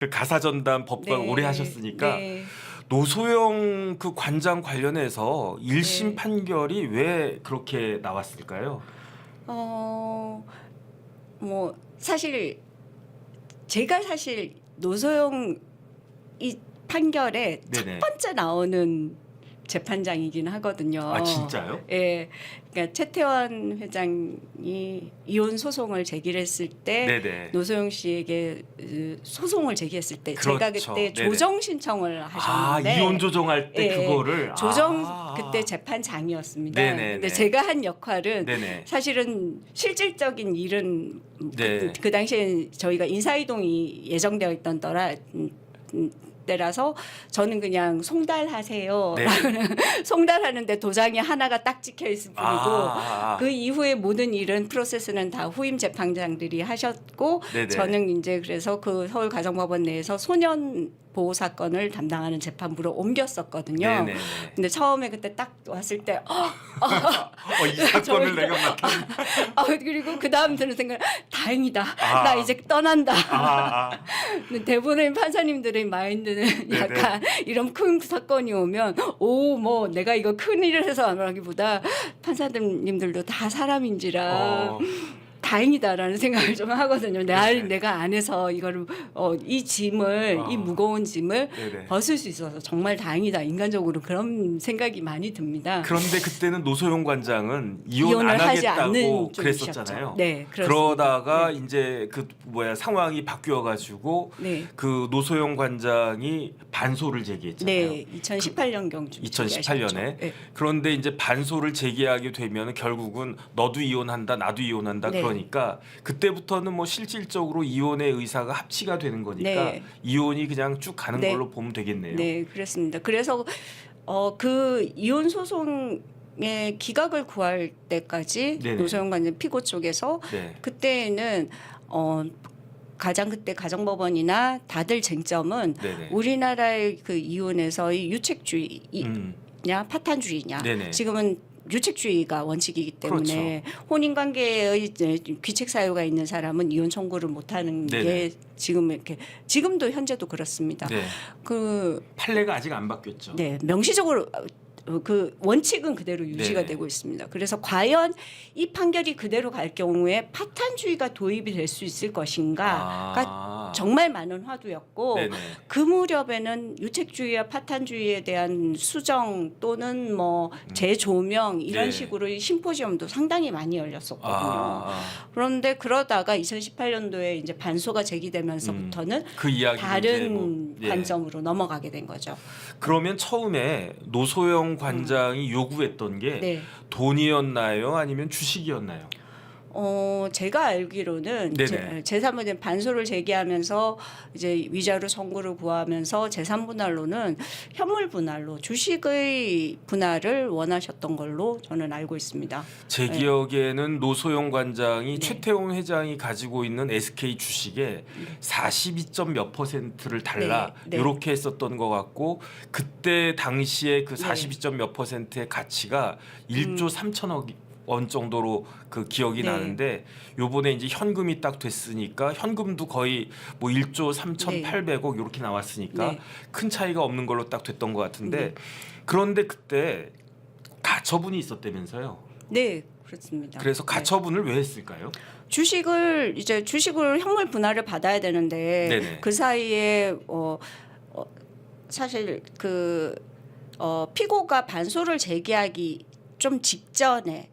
그 가사전담 법관 네. 오래 하셨으니까 네. 노소영 그 관장 관련해서 1심 네. 판결이 왜 그렇게 나왔을까요? 뭐 사실 제가 사실 노소영 이 판결에 네네. 첫 번째 나오는 재판장이긴 하거든요. 아 진짜요? 예, 그러니까 최태원 회장이 이혼 소송을 제기했을 때 네네. 노소영 씨에게 소송을 제기했을 때 제가 그렇죠. 그때 네네. 조정 신청을 아 하셨는데 이혼 조정할 때 예, 그거를 조정 아. 그때 재판장이었습니다. 네네네. 근데 제가 한 역할은 네네. 사실은 실질적인 일은 네. 그 당시에 저희가 인사이동이 예정되어 있던 때라서 저는 그냥 송달하세요. 네. 송달하는데 도장이 하나가 딱 찍혀 있을 뿐이고 아. 그 이후에 모든 일은 프로세스는 다 후임 재판장들이 하셨고 네네. 저는 이제 그래서 그 서울가정법원 내에서 소년 보호 사건을 담당하는 재판부로 옮겼었거든요. 네네. 근데 처음에 그때 딱 왔을 때 이 사건을 내가 맡은. 그리고 그 다음 드는 생각 다행이다. 아. 나 이제 떠난다. 아. 근데 대부분의 판사님들의 마인드는 약간 이런 큰 사건이 오면 뭐 내가 이거 큰 일을 해서 안 하기보다 판사님들도 다 사람인지라 다행이다라는 생각을 좀 하거든요. 네네. 내가 안에서 이거를 이 짐을 이 무거운 짐을 네네. 벗을 수 있어서 정말 다행이다. 인간적으로 그런 생각이 많이 듭니다. 그런데 그때는 노소영 관장은 이혼 이혼을 안 하지 하겠다고 않는 그랬었잖아요. 쪽이셨죠. 네, 그렇습니다. 그러다가 네. 이제 상황이 바뀌어 가지고 네. 그 노소영 관장이 반소를 제기했잖아요. 네, 2018년 경주. 2018년에 네. 그런데 이제 반소를 제기하게 되면 결국은 너도 이혼한다 나도 이혼한다 네. 그러니까 그때부터는 뭐 실질적으로 이혼의 의사가 합치가 되는 거니까 네. 이혼이 그냥 쭉 가는 네. 걸로 보면 되겠네요. 네, 그렇습니다. 그래서 그 이혼 소송의 기각을 구할 때까지 네네. 노소영 관장 피고 쪽에서 네. 그때는 가장 그때 가정법원이나 다들 쟁점은 네네. 우리나라의 그 이혼에서의 유책주의냐 음. 파탄주의냐. 네네. 지금은 유책주의가 원칙이기 때문에 혼인 관계의 귀책 사유가 있는 사람은 이혼 청구를 못 하는 네네. 게 지금도 현재도 그렇습니다. 네. 그 판례가 아직 안 바뀌었죠. 네, 명시적으로 그 원칙은 그대로 유지가 네네. 되고 있습니다. 그래서 과연 이 판결이 그대로 갈 경우에 파탄주의가 도입이 될 수 있을 것인가가 정말 많은 화두였고 네네. 그 무렵에는 유책주의와 파탄주의에 대한 수정 또는 뭐 재조명 이런 네. 식으로 심포지엄도 상당히 많이 열렸었거든요. 그런데 그러다가 2018년도에 이제 반소가 제기되면서부터는 그 이야기 다른 관점으로 넘어가게 된 거죠. 그러면 처음에 노소영 관장이 요구했던 게 네. 돈이었나요, 아니면 주식이었나요? 제가 알기로는 네네. 제3분의 반소를 제기하면서 이제 위자료 청구를 구하면서 제3분할로는 현물 분할로 주식의 분할을 원하셨던 걸로 저는 알고 있습니다. 제 기억에는 노소영 관장이 네. 최태원 회장이 가지고 있는 SK 주식의 42점 몇 %를 달라 네. 네. 이렇게 했었던 것 같고 그때 당시에 그 네. 42점 몇 %의 가치가 1조 3천억 원 정도로 그 기억이 네. 나는데 요번에 이제 현금이 딱 됐으니까 현금도 거의 뭐 1조 3,800억 이렇게 나왔으니까 네. 큰 차이가 없는 걸로 딱 됐던 것 같은데 네. 그런데 그때 가처분이 있었다면서요. 네, 그렇습니다. 그래서 가처분을 왜 했을까요? 주식을 현물 분할을 받아야 되는데 네네. 그 사이에 사실 피고가 반소를 제기하기 좀 직전에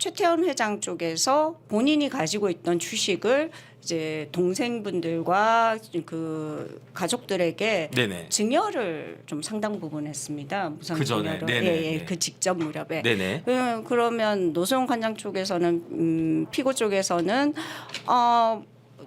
최태원 회장 쪽에서 본인이 가지고 있던 주식을 이제 동생분들과 그 가족들에게 네네. 증여를 좀 상당 부분 했습니다. 무상 그 전에? 증여를. 네네. 그 직전 무렵에. 네네. 그러면 노소영 관장 쪽에서는 피고 쪽에서는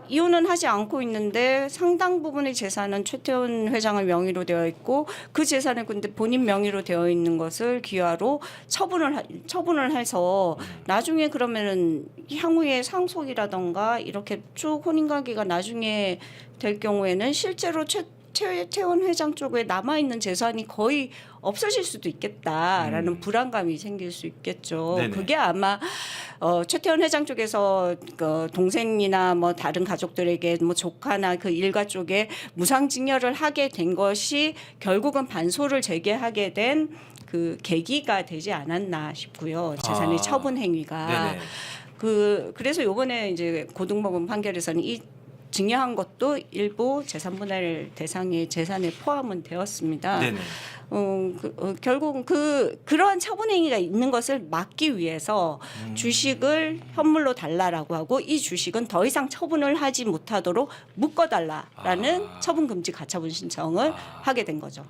이혼은 하지 않고 있는데 상당 부분의 재산은 최태원 회장의 명의로 되어 있고 그 재산은 근데 본인 명의로 되어 있는 것을 기하로 처분을 해서 나중에 그러면은 향후에 상속이라던가 이렇게 쭉 혼인관계가 나중에 될 경우에는 실제로 최태원 회장 쪽에 남아 있는 재산이 거의 없어질 수도 있겠다라는 불안감이 생길 수 있겠죠. 네네. 그게 아마 최태원 회장 쪽에서 그 동생이나 뭐 다른 가족들에게 뭐 조카나 그 일가 쪽에 무상징역을 하게 된 것이 결국은 반소를 제기하게 된 그 계기가 되지 않았나 싶고요. 재산의 처분 행위가. 네네. 그래서 요번에 이제 고등법원 판결에서는 이 증여한 것도 일부 재산분할 대상의 재산에 포함은 되었습니다. 네네. 결국은 그러한 처분 행위가 있는 것을 막기 위해서 주식을 현물로 달라라고 하고 이 주식은 더 이상 처분을 하지 못하도록 묶어달라라는 처분 금지 가처분 신청을 하게 된 거죠.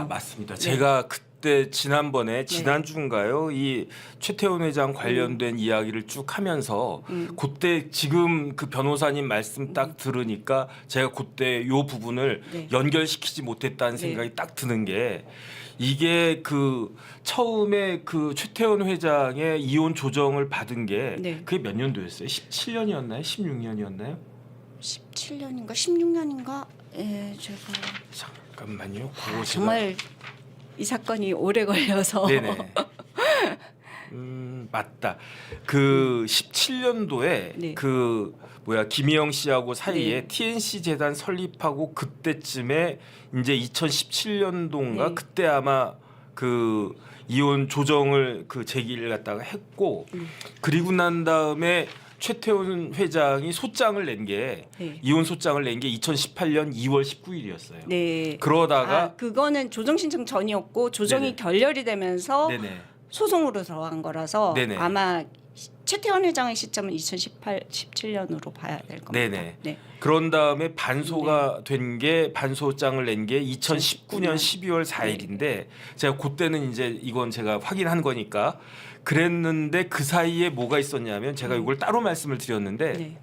맞습니다. 네. 제가 그때 지난번에 지난주인가요? 이 최태원 회장 관련된 이야기를 쭉 하면서 그때 지금 그 변호사님 말씀 딱 들으니까 제가 그때 요 부분을 네. 연결시키지 못했다는 생각이 딱 드는 게 이게 그 처음에 그 최태원 회장의 이혼 조정을 받은 게 네. 그게 몇 년도였어요? 17년이었나요? 16년이었나요? 17년인가 16년인가? 예, 제가 잠깐만요. 그거 제가 정말 이 사건이 오래 걸려서 네네. 맞다. 그 17년도에 네. 그 김희영 씨하고 사이에 네. TNC 재단 설립하고 그때쯤에 이제 2017년도인가 네. 그때 아마 그 이혼 조정을 그 제기를 갖다가 했고 그리고 난 다음에 최태원 회장이 소장을 낸 게 네. 이혼 소장을 낸 게 2018년 2월 19일이었어요. 네. 그러다가 그거는 조정 신청 전이었고 조정이 네네. 결렬이 되면서 네네. 소송으로 들어간 거라서 네네. 아마 최태원 회장의 시점은 17년으로 봐야 될 겁니다. 네네. 네. 그런 다음에 반소가 된 게 반소장을 낸 게 2019년 12월 4일인데 제가 그때는 이제 이건 제가 확인한 거니까 그랬는데 그 사이에 뭐가 있었냐면 제가 이걸 따로 말씀을 드렸는데 네.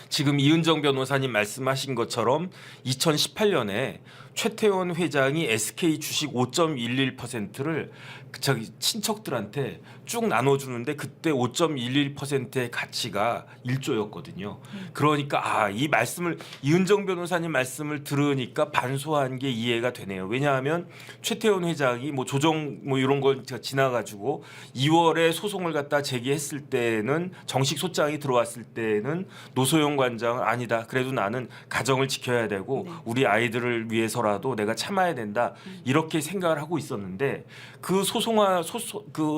지금 이은정 변호사님 말씀하신 것처럼 2018년에 최태원 회장이 SK 주식 5.11%를 저기 친척들한테 쭉 나눠주는데 그때 5.11%의 가치가 1조였거든요. 그러니까 이 말씀을 이은정 변호사님 말씀을 들으니까 반소한 게 이해가 되네요. 왜냐하면 최태원 회장이 뭐 조정 뭐 이런 걸 제가 지나가지고 2월에 소송을 갖다 제기했을 때는 정식 소장이 들어왔을 때는 노소영 관장은 아니다. 그래도 나는 가정을 지켜야 되고 우리 아이들을 위해서라도 내가 참아야 된다. 이렇게 생각을 하고 있었는데 그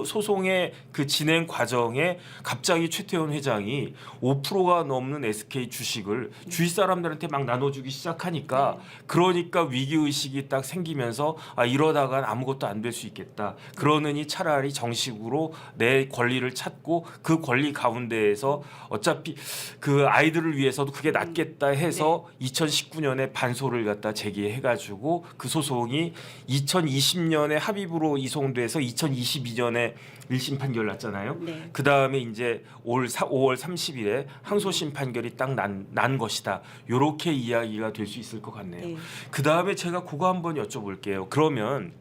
소송의 그 진행 과정에 갑자기 최태원 회장이 5%가 넘는 SK 주식을 주위 사람들한테 막 나눠주기 시작하니까 그러니까 위기 의식이 딱 생기면서 이러다간 아무것도 안 될 수 있겠다. 그러느니 차라리 정식으로 내 권리를 찾고 그 권리 가운데에서 어차피 그 아이들을 위해서도 그게 낫겠다 해서 2019년에 반소를 갖다 제기해가지고 그 소송이 2020년에 합의부로 이송돼서 2022년에 1심 판결 났잖아요. 네. 그 다음에 이제 5월 30일에 항소심 판결이 딱 난 것이다. 이렇게 이야기가 될 수 있을 것 같네요. 네. 그 다음에 제가 그거 한번 여쭤볼게요. 그러면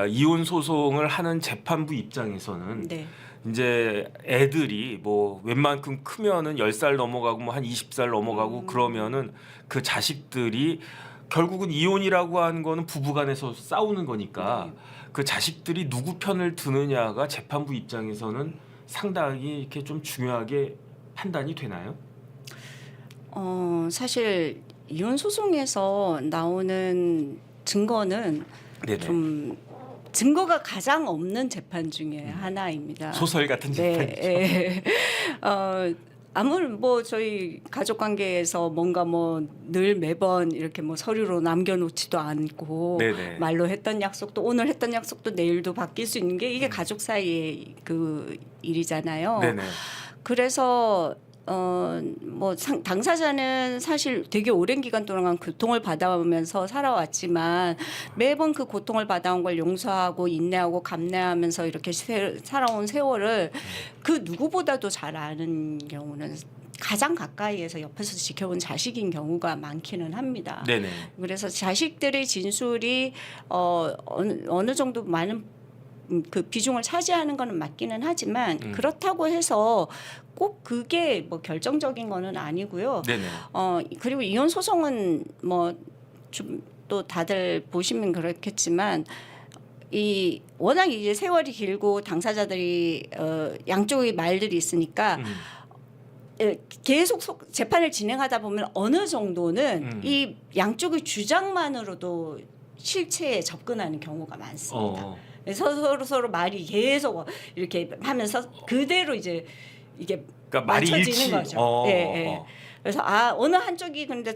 이혼 소송을 하는 재판부 입장에서는 네. 이제 애들이 뭐 웬만큼 크면은 10살 넘어가고 뭐 한 20살 넘어가고 그러면은 그 자식들이 결국은 이혼이라고 하는 거는 부부간에서 싸우는 거니까 그 자식들이 누구 편을 드느냐가 재판부 입장에서는 상당히 이렇게 좀 중요하게 판단이 되나요? 사실 이혼 소송에서 나오는 증거는 네네. 좀 증거가 가장 없는 재판 중에 하나입니다. 소설 같은 재판이죠. 네. 아무런 뭐 저희 가족 관계에서 뭔가 뭐 늘 매번 이렇게 뭐 서류로 남겨놓지도 않고 네네. 말로 했던 약속도 오늘 했던 약속도 내일도 바뀔 수 있는 게 이게 가족 사이의 그 일이잖아요. 네네. 그래서 당사자는 사실 되게 오랜 기간 동안 고통을 받아오면서 살아왔지만 매번 그 고통을 받아온 걸 용서하고 인내하고 감내하면서 이렇게 살아온 세월을 그 누구보다도 잘 아는 경우는 가장 가까이에서 옆에서 지켜본 자식인 경우가 많기는 합니다. 네네. 그래서 자식들의 진술이 어느 정도 많은 그 비중을 차지하는 것은 맞기는 하지만 그렇다고 해서 꼭 그게 뭐 결정적인 거는 아니고요. 네네. 그리고 이혼 소송은 뭐 좀 또 다들 보시면 그렇겠지만 이 워낙 이제 세월이 길고 당사자들이 양쪽의 말들이 있으니까 계속 재판을 진행하다 보면 어느 정도는 이 양쪽의 주장만으로도 실체에 접근하는 경우가 많습니다. 서로 말이 계속 이렇게 하면서 그대로 이제 이게 그러니까 말이 맞춰지는 거죠. 예. 그래서 어느 한쪽이 근데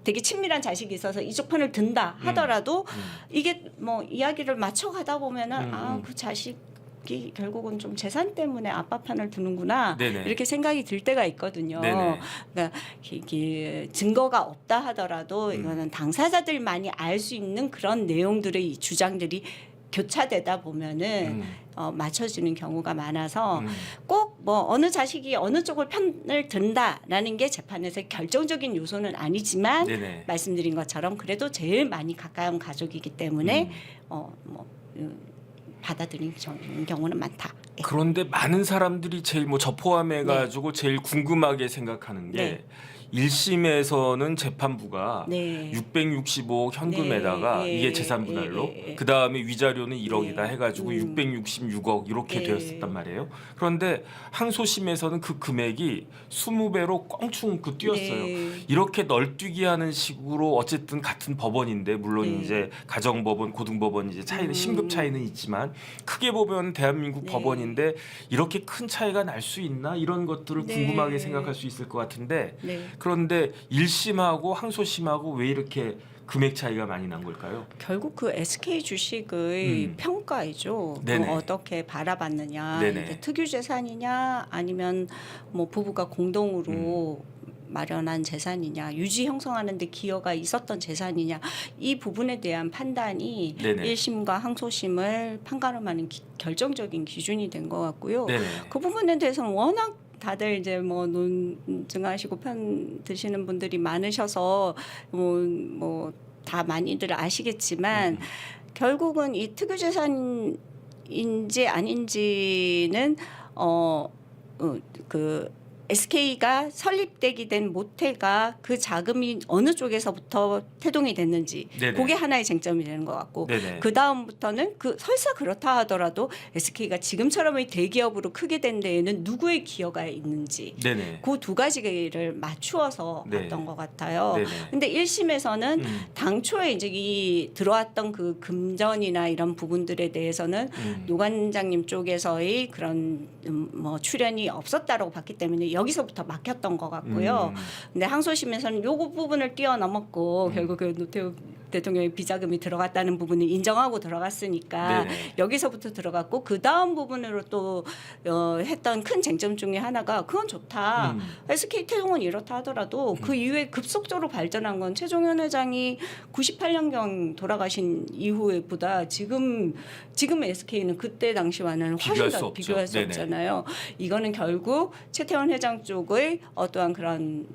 되게 친밀한 자식이 있어서 이쪽 편을 든다 하더라도 이게 뭐 이야기를 맞춰가다 보면은 그 자식이 결국은 좀 재산 때문에 아빠 편을 두는구나 네네. 이렇게 생각이 들 때가 있거든요. 네네. 그러니까 이게 증거가 없다 하더라도 이거는 당사자들만이 알 수 있는 그런 내용들의 이 주장들이 교차되다 보면은 맞춰지는 경우가 많아서 꼭 뭐 어느 자식이 어느 쪽을 편을 든다라는 게 재판에서의 결정적인 요소는 아니지만 네네. 말씀드린 것처럼 그래도 제일 많이 가까운 가족이기 때문에 받아들이는 경우는 많다. 예. 그런데 많은 사람들이 제일 뭐 저 포함해가지고 제일 궁금하게 생각하는 게 네. 1심에서는 재판부가 네. 665억 현금에다가 네. 이게 재산 분할로 예. 그 다음에 위자료는 1억이다 네. 해가지고 666억 이렇게 네. 되었었단 말이에요. 그런데 항소심에서는 그 금액이 20배로 껑충 뛰었어요. 네. 이렇게 널뛰기 하는 식으로 어쨌든 같은 법원인데 물론 네. 이제 가정법원, 고등법원 이제 차이는 신급 차이는 있지만 크게 보면 대한민국 네. 법원인데 이렇게 큰 차이가 날 수 있나 이런 것들을 네. 궁금하게 생각할 수 있을 것 같은데 네. 그런데 1심하고 항소심하고 왜 이렇게 금액 차이가 많이 난 걸까요? 결국 그 SK 주식의 평가이죠. 네네. 어떻게 바라봤느냐, 네네. 이게 특유 재산이냐, 아니면 뭐 부부가 공동으로 마련한 재산이냐, 유지 형성하는데 기여가 있었던 재산이냐, 이 부분에 대한 판단이 네네. 1심과 항소심을 판가름하는 결정적인 기준이 된 것 같고요. 네네. 그 부분에 대해서는 워낙 다들 이제 뭐 논증하시고 편 드시는 분들이 많으셔서 뭐 다 많이들 아시겠지만 결국은 이 특유재산인지 아닌지는 그 SK가 설립되게 된 모태가 그 자금이 어느 쪽에서부터 태동이 됐는지 네네. 그게 하나의 쟁점이 되는 것 같고 네네. 그 다음부터는 설사 그렇다 하더라도 SK가 지금처럼의 대기업으로 크게 된 데에는 누구의 기여가 있는지 네네. 그 두 가지를 맞추어서 네. 봤던 것 같아요. 네네. 근데 1심에서는 당초에 이제 이 들어왔던 그 금전이나 이런 부분들에 대해서는 노 관장님 쪽에서의 그런 뭐 출연이 없었다라고 봤기 때문에 여기서부터 막혔던 것 같고요. 근데 항소심에서는 요거 부분을 뛰어넘었고 결국 그 노태우 대통령의 비자금이 들어갔다는 부분을 인정하고 들어갔으니까 네네. 여기서부터 들어갔고 그 다음 부분으로 또 했던 큰 쟁점 중에 하나가 그건 좋다. SK 태동은 이렇다 하더라도 그 이후에 급속도로 발전한 건 최종현 회장이 98년경 돌아가신 이후에보다 지금 SK는 그때 당시와는 훨씬 더 비교할 수 없잖아요. 이거는 결국 최태원 회장 쪽의 어떠한 그런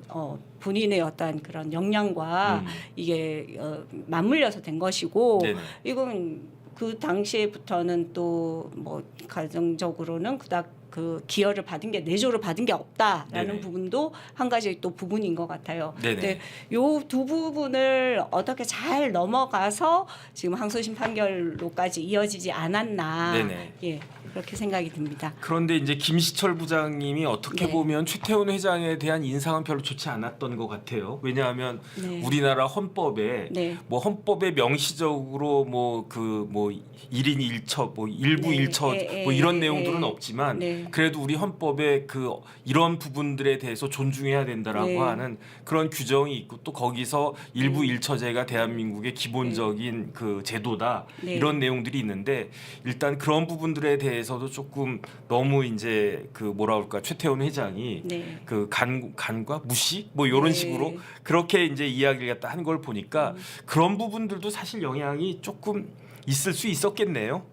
본인의 어떠한 그런 역량과 이게 맞물려서 된 것이고 네네. 이건 그 당시에부터는 또 뭐 가정적으로는 그닥 그 기여를 받은 게 내조를 받은 게 없다라는 네네. 부분도 한 가지 또 부분인 것 같아요. 네네. 근데 요 두 부분을 어떻게 잘 넘어가서 지금 항소심 판결로까지 이어지지 않았나. 네네. 예, 그렇게 생각이 듭니다. 그런데 이제 김시철 부장님이 어떻게 네. 보면 최태원 회장에 대한 인상은 별로 좋지 않았던 것 같아요. 왜냐하면 네. 우리나라 헌법에 네. 뭐 헌법에 명시적으로 뭐 그 뭐 1인 1처 뭐 일부 네. 1처 뭐 이런 내용들은 네. 없지만 네. 그래도 우리 헌법에 그 이런 부분들에 대해서 존중해야 된다라고 네. 하는 그런 규정이 있고 또 거기서 일부 1처제가 대한민국의 기본적인 그 제도다 네. 이런 내용들이 있는데 일단 그런 부분들에 대해서도 조금 너무 이제 그 뭐라 그럴까 최태원 회장이 네. 그 간과 무시 뭐 이런 네. 식으로 그렇게 이제 이야기를 갖다 한 걸 보니까 그런 부분들도 사실 영향이 조금 있을 수 있었겠네요.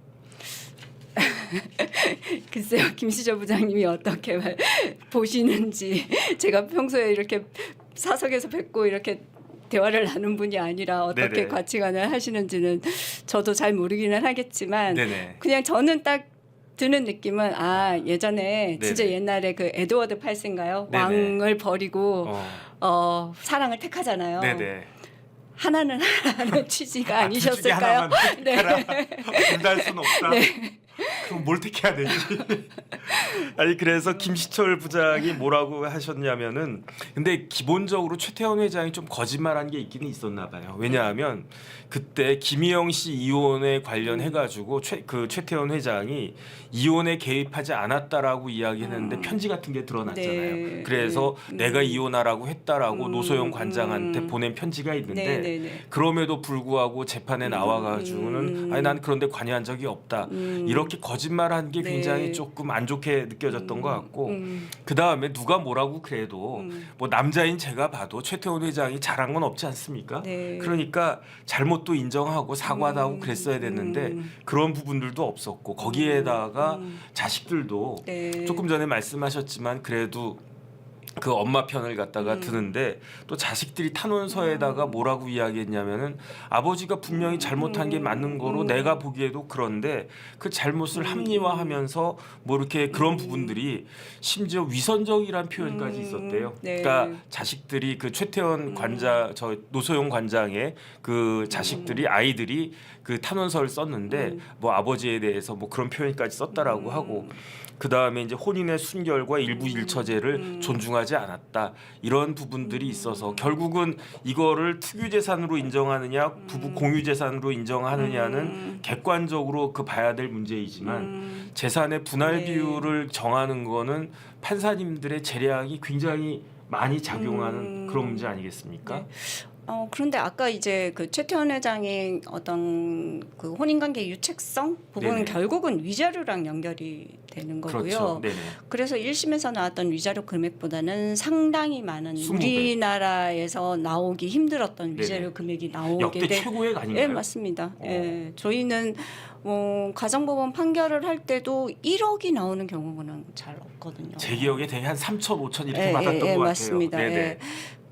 글쎄요, 김시철 부장님이 어떻게 보시는지 제가 평소에 이렇게 사석에서 뵙고 이렇게 대화를 나눈 분이 아니라 어떻게 네네. 가치관을 하시는지는 저도 잘 모르기는 하겠지만 네네. 그냥 저는 딱 드는 느낌은 예전에 진짜 네네. 옛날에 그 에드워드 8세인가요? 네네. 왕을 버리고 사랑을 택하잖아요. 네네. 하나는 하나는 취지가 둘 중에 아니셨을까요? 하나만 택하라. 둘다 할 수는 없다. 네. 그럼 뭘 택해야 되지? 아니 그래서 김시철 부장이 뭐라고 하셨냐면은 근데 기본적으로 최태원 회장이 좀 거짓말한 게 있기는 있었나 봐요. 왜냐하면 그때 김희영 씨 이혼에 관련해 가지고 최태원 회장이 이혼에 개입하지 않았다라고 이야기했는데 편지 같은 게 드러났잖아요. 네. 그래서 내가 이혼하라고 했다라고 노소영 관장한테 보낸 편지가 있는데 네. 그럼에도 불구하고 재판에 나와 가지고는 아니 난 그런데 관여한 적이 없다. 이렇게 거짓말한 게 네. 굉장히 조금 안 좋게 느껴졌던 것 같고 그 다음에 누가 뭐라고 그래도 뭐 남자인 제가 봐도 최태원 회장이 잘한 건 없지 않습니까? 네. 그러니까 잘못도 인정하고 사과도 하고 그랬어야 됐는데 그런 부분들도 없었고 거기에다가 자식들도 네. 조금 전에 말씀하셨지만 그래도 그 엄마 편을 갖다가 드는데 또 자식들이 탄원서에다가 뭐라고 이야기했냐면은 아버지가 분명히 잘못한 게 맞는 거로 내가 보기에도 그런데 그 잘못을 합리화하면서 뭐 이렇게 그런 부분들이 심지어 위선적이란 표현까지 있었대요. 네. 그러니까 자식들이 그 최태원 관장 저 노소영 관장의 그 자식들이 아이들이 그 탄원서를 썼는데 뭐 아버지에 대해서 뭐 그런 표현까지 썼다라고 하고 그 다음에 이제 혼인의 순결과 일부 일처제를 존중하지 않았다 이런 부분들이 있어서 결국은 이거를 특유재산으로 인정하느냐 부부 공유재산으로 인정하느냐는 객관적으로 그 봐야 될 문제이지만 재산의 분할 네. 비율을 정하는 거는 판사님들의 재량이 굉장히 많이 작용하는 그런 문제 아니겠습니까? 네. 그런데 아까 이제 그 최태원 회장의 어떤 그 혼인관계 유책성 부분은 네네. 결국은 위자료랑 연결이 되는 거고요. 그렇죠. 네네. 그래서 1심에서 나왔던 위자료 금액보다는 상당히 많은 20배. 우리나라에서 나오기 힘들었던 위자료 네네. 금액이 나오게 역대 돼. 최고액 아닌가요? 네, 맞습니다. 예, 저희는 가정법원 판결을 할 때도 1억이 나오는 경우는 잘 없거든요. 제 기억에 대개 한 3천, 5천 이렇게 예, 받았던 것 같아요. 맞습니다. 네네. 예.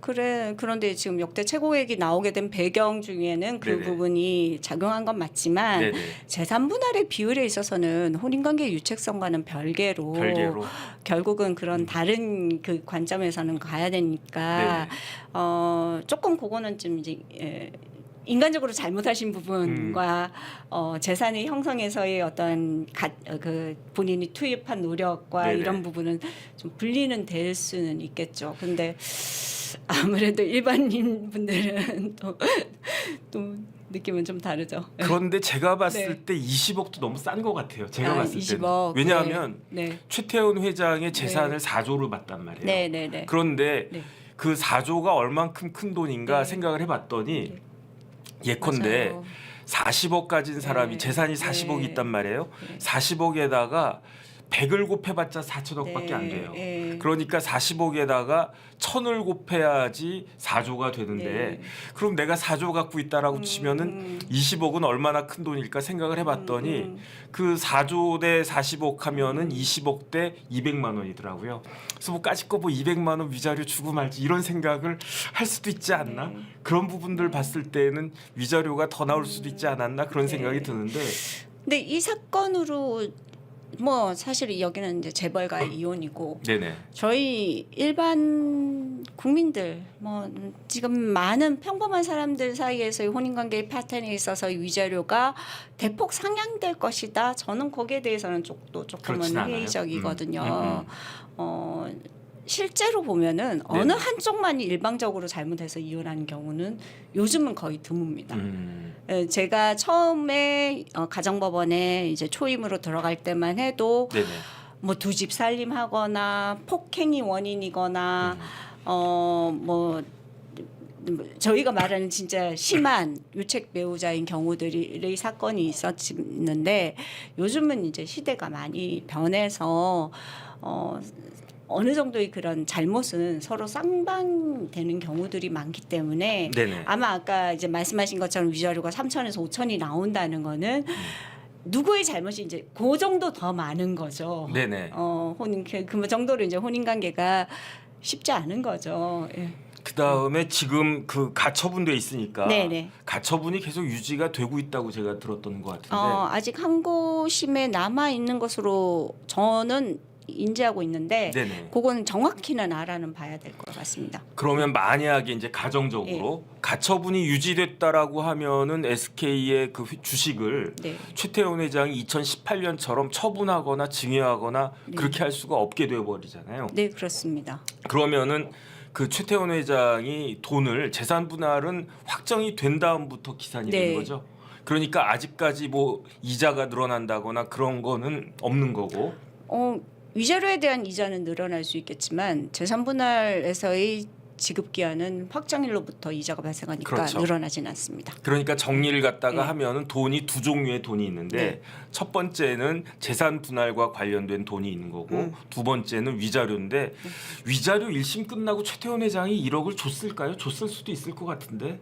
그런데 지금 역대 최고액이 나오게 된 배경 중에는 그 네네. 부분이 작용한 건 맞지만 네네. 재산 분할의 비율에 있어서는 혼인관계 유책성과는 별개로 결국은 그런 다른 그 관점에서는 가야 되니까 조금 그거는 좀 이제 인간적으로 잘못하신 부분과 재산의 형성에서의 어떤 그 본인이 투입한 노력과 네네. 이런 부분은 좀 분리는 될 수는 있겠죠. 근데 아무래도 일반인 분들은 또 느낌은 좀 다르죠. 그런데 제가 봤을 네. 때 20억도 너무 싼 것 같아요. 제가 봤을 20억. 때는. 왜냐하면 네. 최태원 회장의 재산을 4조를 봤단 말이에요. 네. 그런데 네. 그 4조가 얼만큼 큰 돈인가 네. 생각을 해봤더니 네. 예컨대 맞아요. 40억 가진 사람이 재산이 40억이 있단 말이에요. 40억에다가 100을 곱해봤자 4천억밖에 안 돼요. 그러니까 40억에다가 1000을 곱해야지 4조가 되는데 그럼 내가 4조 갖고 있다라고 치면은 20억은 얼마나 큰 돈일까 생각을 해봤더니 그 4조 대 40억 하면은 20억 대 200만 원이더라고요. 그래서 뭐 까짓 거 뭐 200만 원 위자료 주고 말지 이런 생각을 할 수도 있지 않나? 그런 부분들 봤을 때는 위자료가 더 나올 수도 있지 않았나 그런 생각이 드는데. 근데 이 사건으로 뭐 사실 여기는 이제 재벌과 이혼이고 네네. 저희 일반 국민들 뭐 지금 많은 평범한 사람들 사이에서의 혼인관계의 패턴에 있어서 위자료가 대폭 상향될 것이다. 저는 거기에 대해서는 조금은 그렇진 않아요. 회의적이거든요. 실제로 보면은 어느 한쪽만이 일방적으로 잘못해서 이혼하는 경우는 요즘은 거의 드뭅니다. 제가 처음에 가정법원에 이제 초임으로 들어갈 때만 해도 네네. 뭐 두 집 살림하거나 폭행이 원인이거나 뭐 저희가 말하는 진짜 심한 유책 배우자인 경우들의 사건이 있었는데 요즘은 이제 시대가 많이 변해서 어느 정도의 그런 잘못은 서로 쌍방되는 경우들이 많기 때문에 네네. 아마 아까 이제 말씀하신 것처럼 위자료가 3천에서 5천이 나온다는 거는 누구의 잘못이 이제 그 정도 더 많은 거죠. 네네. 그 정도로 이제 혼인 관계가 쉽지 않은 거죠. 예. 그다음에 지금 그 가처분돼 있으니까 네네. 가처분이 계속 유지가 되고 있다고 제가 들었던 것 같은데. 아직 항고심에 남아 있는 것으로 저는 인지하고 있는데 네네. 그건 정확히는 알아는 봐야 될 것 같습니다. 그러면 만약에 이제 가정적으로 예. 가처분이 유지됐다라고 하면은 SK의 그 주식을 네. 최태원 회장이 2018년처럼 처분하거나 증여하거나 네. 그렇게 할 수가 없게 되어 버리잖아요. 네, 그렇습니다. 그러면은 그 최태원 회장이 돈을 재산 분할은 확정이 된 다음부터 기산이 네. 되는 거죠. 그러니까 아직까지 뭐 이자가 늘어난다거나 그런 거는 없는 거고. 위자료에 대한 이자는 늘어날 수 있겠지만 재산 분할에서의 지급 기한은 확정일로부터 이자가 발생하니까 그렇죠. 늘어나진 않습니다. 그러니까 정리를 갖다가 네. 하면은 돈이 두 종류의 돈이 있는데 네. 첫 번째는 재산 분할과 관련된 돈이 있는 거고 두 번째는 위자료인데 위자료 1심 끝나고 최태원 회장이 1억을 줬을까요? 줬을 수도 있을 것 같은데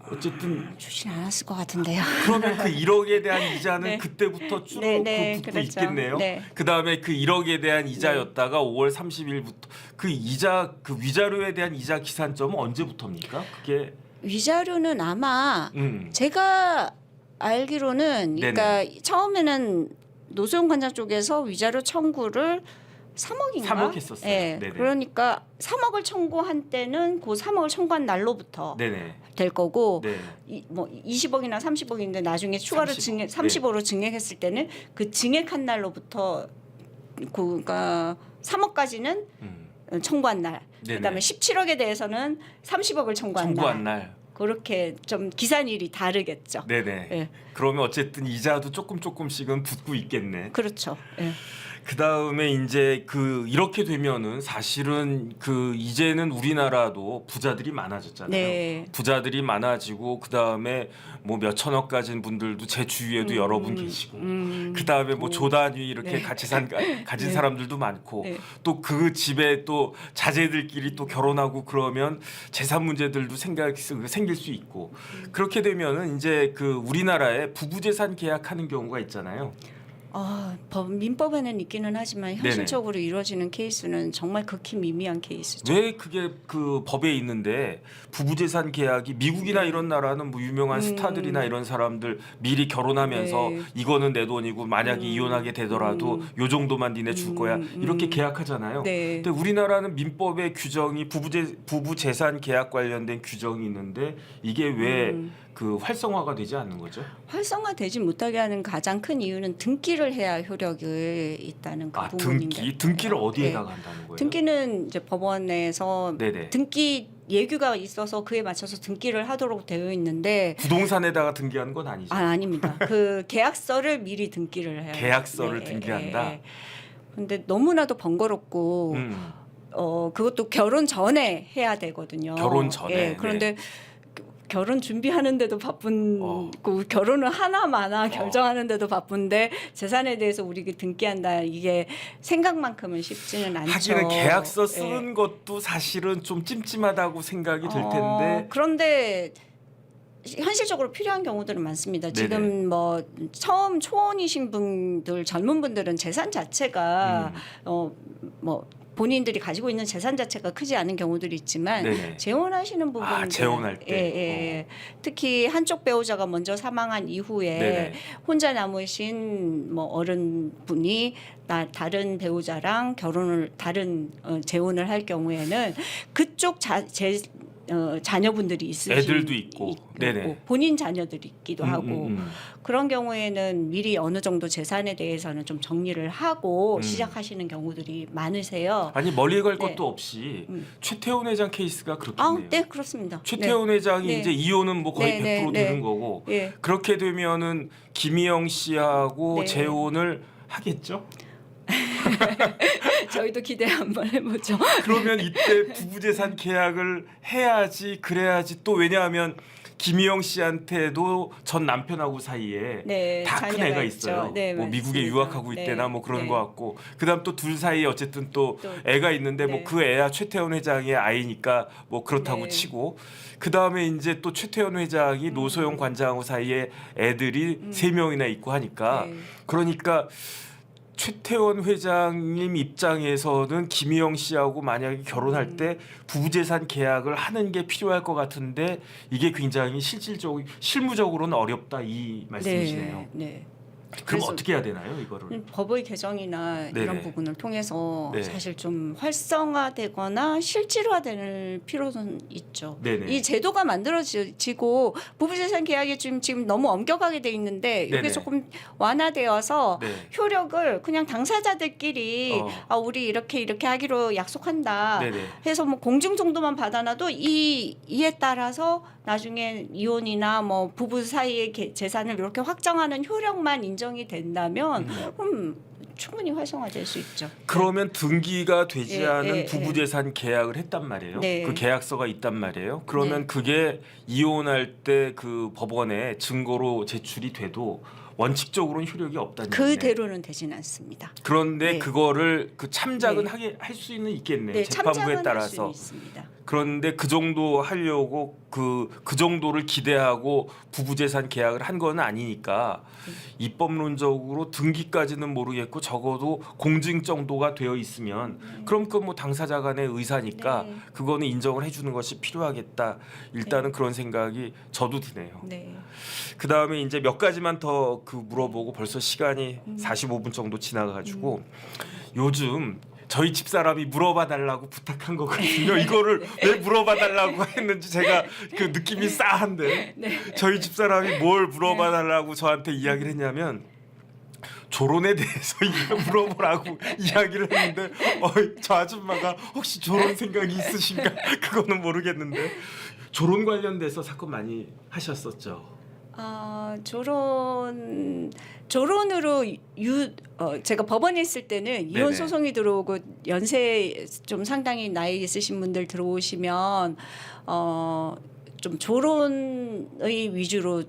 어쨌든 주진 않았을 것 같은데요. 그러면 그 1억에 대한 이자는 네. 그때부터 쭉 네, 붙고 그렇죠. 있겠네요. 네. 그다음에 그 1억에 대한 이자였다가 5월 30일부터 그 이자 그 위자료에 대한 이자 기산점은 언제부터입니까? 그게 위자료는 아마 제가 알기로는 그러니까 처음에는 노소영 관장 쪽에서 위자료 청구를 3억인가? 3억 했었어요. 네. 네네. 그러니까 3억을 청구한 때는 그 3억을 청구한 날로부터 네네. 될 거고 네. 뭐 20억이나 30억인데 나중에 추가로 30억. 증액 30억으로 증액했을 때는 그 증액한 날로부터 그러니까 3억까지는 청구한 날. 네네. 그다음에 17억에 대해서는 30억을 청구한 날. 그렇게 좀 기산일이 다르겠죠. 네네. 예. 그러면 어쨌든 이자도 조금씩은 붙고 있겠네. 그렇죠. 예. 그 다음에 이제 그 이렇게 되면은 사실은 그 이제는 우리나라도 부자들이 많아졌잖아요. 네. 부자들이 많아지고 그 다음에 뭐 몇 천억 가진 분들도 제 주위에도 여러 분 계시고 그 다음에 뭐 조단위 이렇게 네. 가진 네. 사람들도 많고 네. 또 그 집에 또 자제들끼리 또 결혼하고 그러면 재산 문제들도 생길 수 있고 그렇게 되면은 이제 그 우리나라에 부부 재산 계약하는 경우가 있잖아요. 민법에는 있기는 하지만 현실적으로 이루어지는 케이스는 정말 극히 미미한 케이스죠. 왜 그게 그 법에 있는데 부부재산 계약이 미국이나 이런 나라는 뭐 유명한 스타들이나 이런 사람들 미리 결혼하면서 네. 이거는 내 돈이고 만약에 이혼하게 되더라도 요 정도만 니네 줄 거야 이렇게 계약하잖아요. 네. 근데 우리나라는 민법의 규정이 부부재산 계약 관련된 규정이 있는데 이게 왜 그 활성화가 되지 않는 거죠? 활성화되지 못하게 하는 가장 큰 이유는 등기를 해야 효력이 있다는 그 부분인 것 같아요. 등기를 어디에다가 네. 한다는 거예요? 등기는 이제 법원에서 네네. 등기 예규가 있어서 그에 맞춰서 등기를 하도록 되어 있는데 부동산에다가 등기하는 건 아니죠. 아닙니다. 그 계약서를 미리 등기를 해요. 계약서를 등기한다? 근데 너무나도 번거롭고 그것도 결혼 전에 해야 되거든요. 결혼 전에. 그런데 결혼 준비하는데도 바쁜 그 결혼을 하나마나 결정하는데도 바쁜데 재산에 대해서 우리가 등기한다 이게 생각만큼은 쉽지는 않죠. 하기는 계약서 쓰는 것도 사실은 좀 찜찜하다고 생각이 들 텐데. 그런데 현실적으로 필요한 경우들은 많습니다. 네네. 지금 뭐 처음 초혼이신 분들 젊은 분들은 재산 자체가 뭐 본인들이 가지고 있는 재산 자체가 크지 않은 경우들이 있지만 네네. 재혼하시는 부분들 재혼할 때. 특히 한쪽 배우자가 먼저 사망한 이후에 네네. 혼자 남으신 뭐 어른분이 다른 배우자랑 재혼을 할 경우에는 그쪽 자녀분들이 있으신 애들도 있고. 네네. 본인 자녀들이 있기도 하고 그런 경우에는 미리 어느 정도 재산에 대해서는 좀 정리를 하고 시작하시는 경우들이 많으세요. 아니 멀리 갈 네. 것도 없이 최태원 회장 케이스가 그렇겠네요. 네, 그렇습니다. 최태원 회장이 네. 이제 이혼은 뭐 거의 네, 100% 네, 되는 네. 거고 예. 그렇게 되면은 김희영 씨하고 네. 재혼을 하겠죠? 저희도 기대 한번 해보죠. 그러면 이때 부부재산 계약을 해야지 그래야지 또 왜냐하면 김희영 씨한테도 전 남편하고 사이에 네, 다 큰 자녀가 애가 있죠. 있어요. 네, 뭐 미국에 맞습니다. 유학하고 있대나 뭐 그런 네. 거 같고 그다음 또 둘 사이에 어쨌든 또 애가 있는데 뭐 네. 그 애야 최태원 회장의 아이니까 뭐 그렇다고 네. 치고 그다음에 이제 또 최태원 회장이 노소영 관장하고 사이에 애들이 세 명이나 있고 하니까 네. 그러니까 최태원 회장님 입장에서는 김희영 씨하고 만약에 결혼할 때 부부재산 계약을 하는 게 필요할 것 같은데 이게 굉장히 실무적으로는 어렵다 이 말씀이시네요. 네. 그럼 그래서 어떻게 해야 되나요, 이거를? 법의 개정이나 네네. 이런 부분을 통해서 네. 사실 좀 활성화되거나 실질화될 필요는 있죠. 네네. 이 제도가 만들어지고 부부재산 계약이 지금 너무 엄격하게 돼 있는데 이게 네네. 조금 완화되어서 네. 효력을 그냥 당사자들끼리 어. 우리 이렇게 하기로 약속한다 네네. 해서 뭐 공증 정도만 받아놔도 이에 따라서 나중에 이혼이나 뭐 부부 사이의 재산을 이렇게 확정하는 효력만 인정이 된다면 충분히 활성화될 수 있죠. 그러면 등기가 되지 예, 않은 예, 부부재산 계약을 했단 말이에요. 네. 그 계약서가 있단 말이에요. 그러면 네. 그게 이혼할 때 그 법원에 증거로 제출이 돼도 원칙적으로는 효력이 없다는 얘기네. 그대로는 되진 않습니다. 그런데 네. 그거를 그 참작은 네. 하게 할 수는 있겠네. 네, 재판부에 참작은 할 따라서. 수 있습니다. 그런데 그 정도 하려고 그 정도를 기대하고 부부재산 계약을 한 건 아니니까 입법론적으로 등기까지는 모르겠고 적어도 공증 정도가 되어 있으면 그럼 그 뭐 당사자 간의 의사니까 네. 그거는 인정을 해주는 것이 필요하겠다. 일단은 그런 생각이 저도 드네요. 네. 그 다음에 이제 몇 가지만 더 그 물어보고 벌써 시간이 45분 정도 지나가가지고 요즘 저희 집사람이 물어봐 달라고 부탁한 거거든요. 이거를 왜 물어봐 달라고 했는지 제가 그 느낌이 싸한데 저희 집사람이 뭘 물어봐 달라고 저한테 이야기를 했냐면 조론에 대해서 물어보라고 이야기를 했는데 저 아줌마가 혹시 조론 생각이 있으신가? 그거는 모르겠는데 조론 관련돼서 사건 많이 하셨었죠. 조론으로 제가 법원에 있을 때는 이혼 네네. 소송이 들어오고 연세 좀 상당히 나이 있으신 분들 들어오시면 좀 조론의 위주로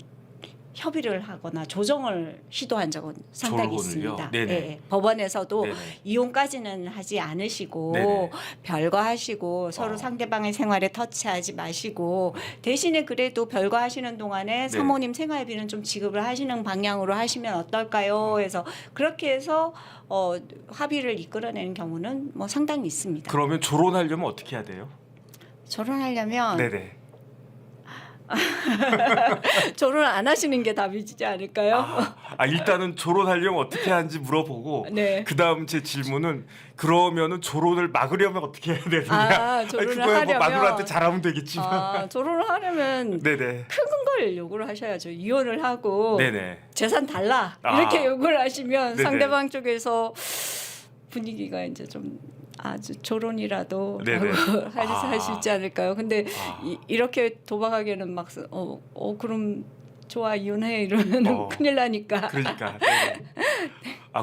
협의를 하거나 조정을 시도한 적은 상당히 조론을요? 있습니다. 네네. 예, 법원에서도 네네. 이혼까지는 하지 않으시고 네네. 별거하시고 서로 상대방의 생활에 터치하지 마시고 대신에 그래도 별거하시는 동안에 사모님 생활비는 좀 지급을 하시는 방향으로 하시면 어떨까요? 해서 그렇게 해서 합의를 이끌어내는 경우는 뭐 상당히 있습니다. 그러면 조론하려면 어떻게 해야 돼요? 결혼하려면 네네. 결혼 안 하시는 게 답이지 않을까요? 일단은 조론하려면 어떻게 하는지 물어보고 네. 그다음 제 질문은 그러면은 조론을 막으려면 어떻게 해야 되느냐? 조론을 그거야 뭐 하려면 마누라한테 잘하면 되겠지만. 결혼을 하려면 네네. 큰 걸 요구를 하셔야죠. 이혼을 하고 네네. 재산 달라 이렇게 요구를 하시면 네네. 상대방 쪽에서 분위기가 이제 좀 아주 조론이라도 네네. 할 수 있지 않을까요? 근데 아. 이렇게 도박하기에는 막 그럼 좋아 이혼해 이러면 큰일 나니까. 그러니까. 네네.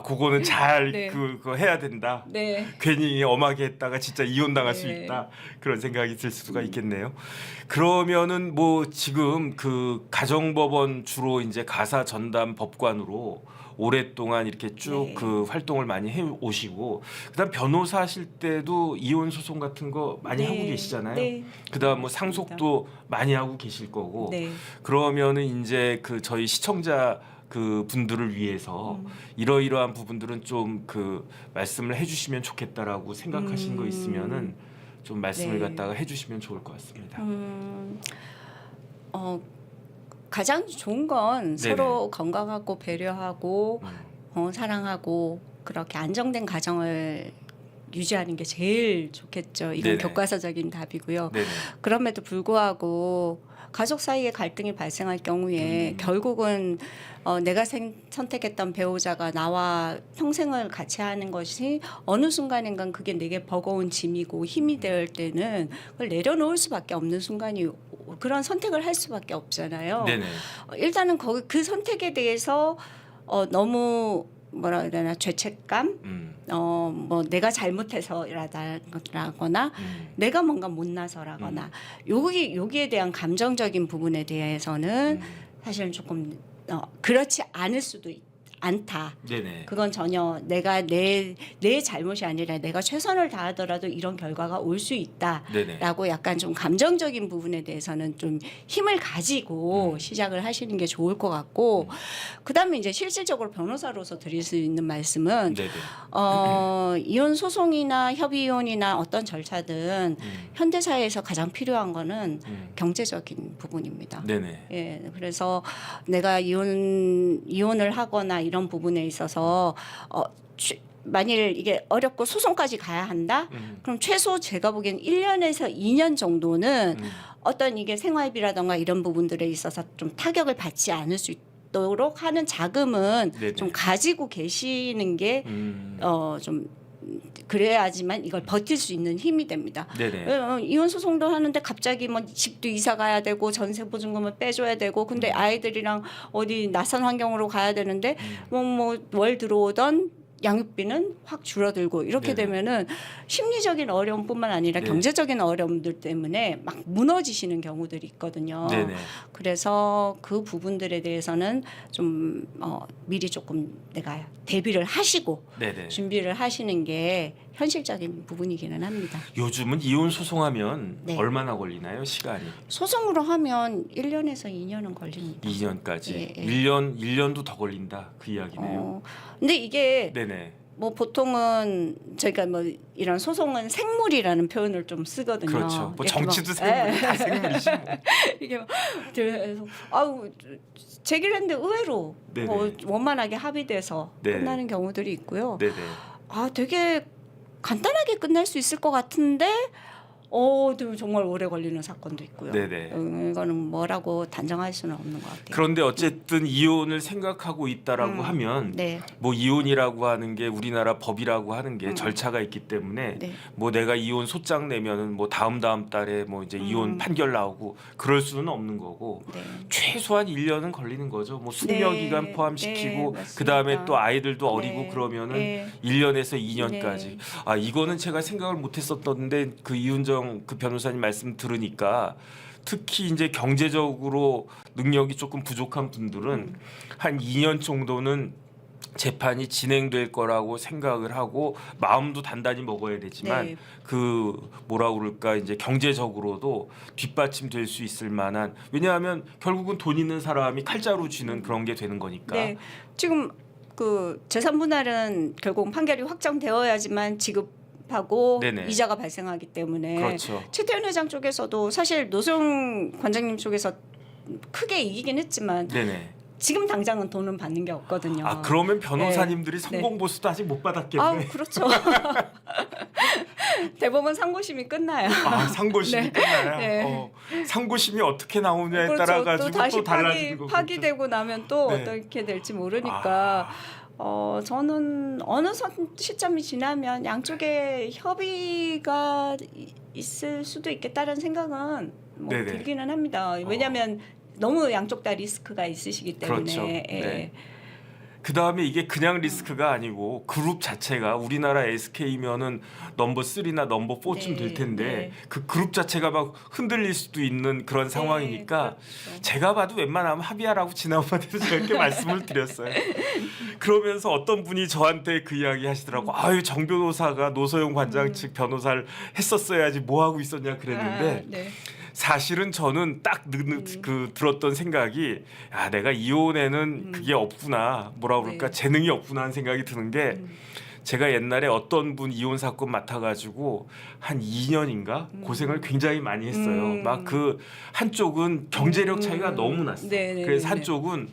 그거는 잘 네. 그거 해야 된다. 네. 괜히 엄하게 했다가 진짜 이혼 당할 수 네. 있다. 그런 생각이 들 수가 있겠네요. 그러면은 뭐 지금 그 가정법원 주로 이제 가사 전담 법관으로 오랫동안 이렇게 쭉 그 활동을 많이 해 오시고 그다음 변호사 하실 때도 이혼 소송 같은 거 많이 네. 하고 계시잖아요. 네. 그다음 뭐 상속도 많이 하고 계실 거고. 네. 그러면은 이제 그 저희 시청자 그 분들을 위해서 이러이러한 부분들은 좀 그 말씀을 해주시면 좋겠다라고 생각하신 거 있으면은 좀 말씀을 네. 갖다가 해주시면 좋을 것 같습니다. 가장 좋은 건 네네. 서로 건강하고 배려하고 사랑하고 그렇게 안정된 가정을 유지하는 게 제일 좋겠죠. 이건 네네. 교과서적인 답이고요. 네네. 그럼에도 불구하고 가족 사이에 갈등이 발생할 경우에 결국은 내가 선택했던 배우자가 나와 평생을 같이 하는 것이 어느 순간인간 그게 내게 버거운 짐이고 힘이 될 때는 그걸 내려놓을 수밖에 없는 순간이 그런 선택을 할 수밖에 없잖아요. 네네. 일단은 그 선택에 대해서 너무 뭐라 해야 되나 죄책감, 뭐 내가 잘못해서라거나 내가 뭔가 못나서라거나 여기에 대한 감정적인 부분에 대해서는 사실은 조금 그렇지 않을 수도 않다. 네네. 그건 전혀 내가 내 잘못이 아니라 내가 최선을 다하더라도 이런 결과가 올 수 네네. 있다라고 약간 좀 감정적인 부분에 대해서는 좀 힘을 가지고 시작을 하시는 게 좋을 것 같고 그다음에 이제 실질적으로 변호사로서 드릴 수 있는 말씀은 네네. 이혼 소송이나 협의 이혼이나 어떤 절차든 현대사회에서 가장 필요한 거는 경제적인 부분입니다. 네네. 예, 그래서 내가 이혼을 하거나 이런 부분에 있어서 만일 이게 어렵고 소송까지 가야 한다? 그럼 최소 제가 보기엔 1년에서 2년 정도는 어떤 이게 생활비라던가 이런 부분들에 있어서 좀 타격을 받지 않을 수 있도록 하는 자금은 네네. 좀 가지고 계시는 게 좀 그래야지만 이걸 버틸 수 있는 힘이 됩니다. 네네. 이혼 소송도 하는데 갑자기 뭐 집도 이사 가야 되고 전세 보증금을 빼줘야 되고 근데 아이들이랑 어디 낯선 환경으로 가야 되는데 뭐 월 들어오던 양육비는 확 줄어들고 이렇게 네네. 되면은 심리적인 어려움뿐만 아니라 네. 경제적인 어려움들 때문에 막 무너지시는 경우들이 있거든요. 네네. 그래서 그 부분들에 대해서는 좀 미리 조금 내가 대비를 하시고 네네. 준비를 하시는 게 현실적인 부분이기는 합니다. 요즘은 이혼 소송하면 네. 얼마나 걸리나요? 시간이? 소송으로 하면 1년에서 2년은 걸립니다. 2년까지. 예, 예. 1년도 더 걸린다. 그 이야기네요. 근데 이게 네네. 뭐 보통은 저희가 뭐 이런 소송은 생물이라는 표현을 좀 쓰거든요. 그렇죠. 뭐 이렇게 정치도 막, 생물이 다 생물이지. 뭐. 이게 막 그래서 아우 제기를 했는데 의외로 네네. 뭐 원만하게 합의돼서 네. 끝나는 경우들이 있고요. 네네. 아 되게 간단하게 끝날 수 있을 것 같은데 또 정말 오래 걸리는 사건도 있고요. 네네. 이거는 뭐라고 단정할 수는 없는 것 같아요. 그런데 어쨌든 이혼을 생각하고 있다라고 하면 네. 뭐 이혼이라고 하는 게 우리나라 법이라고 하는 게 절차가 있기 때문에 네. 뭐 내가 이혼 소장 내면은 뭐 다음 달에 뭐 이제 이혼 판결 나오고 그럴 수는 없는 거고 네. 최소한 1년은 걸리는 거죠. 뭐 숙려 네. 기간 네, 포함시키고 맞습니다. 그다음에 또 아이들도 어리고 네. 그러면은 네. 1년에서 2년까지. 네. 아 이거는 제가 생각을 못 했었던데 그 이은정 그 변호사님 말씀 들으니까 특히 이제 경제적으로 능력이 조금 부족한 분들은 한 2년 정도는 재판이 진행될 거라고 생각을 하고 마음도 단단히 먹어야 되지만 네. 그 뭐라 그럴까 이제 경제적으로도 뒷받침될 수 있을 만한 왜냐하면 결국은 돈 있는 사람이 칼자루 쥐는 그런 게 되는 거니까. 네. 지금 그 재산 분할은 결국 판결이 확정되어야지만 지급하고 네네. 이자가 발생하기 때문에 그렇죠. 최태원 회장 쪽에서도 사실 노소영 관장님 쪽에서 크게 이기긴 했지만 네네. 지금 당장은 돈은 받는 게 없거든요. 아 그러면 변호사님들이 네. 성공 보수도 아직 못 받았겠네. 아우 그렇죠. 대법원 상고심이 끝나요. 아 상고심이 네. 끝나야. 네. 상고심이 어떻게 나오냐에 그렇죠. 따라 가지고 또 다시 또 달라지는 거죠. 파기되고 나면 또 네. 어떻게 될지 모르니까 저는 어느 시점이 지나면 양쪽에 협의가 있을 수도 있겠다는 생각은 뭐 네네. 들기는 합니다. 왜냐하면 너무 양쪽 다 리스크가 있으시기 때문에. 그렇죠. 예. 네. 그 다음에 이게 그냥 리스크가 아니고 그룹 자체가 우리나라 SK면은 넘버 3나 넘버 4쯤 네, 될 텐데 네. 그 그룹 자체가 막 흔들릴 수도 있는 그런 상황이니까 그렇죠. 제가 봐도 웬만하면 합의하라고 지난번에도 제가 이렇게 말씀을 드렸어요. 그러면서 어떤 분이 저한테 그 이야기 하시더라고. 아유 정 변호사가 노소영 관장 측 변호사를 했었어야지 뭐 하고 있었냐 그랬는데 네. 사실은 저는 딱 그 들었던 생각이 야 내가 이혼에는 그게 없구나 뭐라 그럴까 네. 재능이 없구나 하는 생각이 드는 게 제가 옛날에 어떤 분 이혼 사건 맡아가지고 한 2년인가 고생을 굉장히 많이 했어요. 막 그 한쪽은 경제력 차이가 너무 났어. 네, 네, 그래서 네, 한쪽은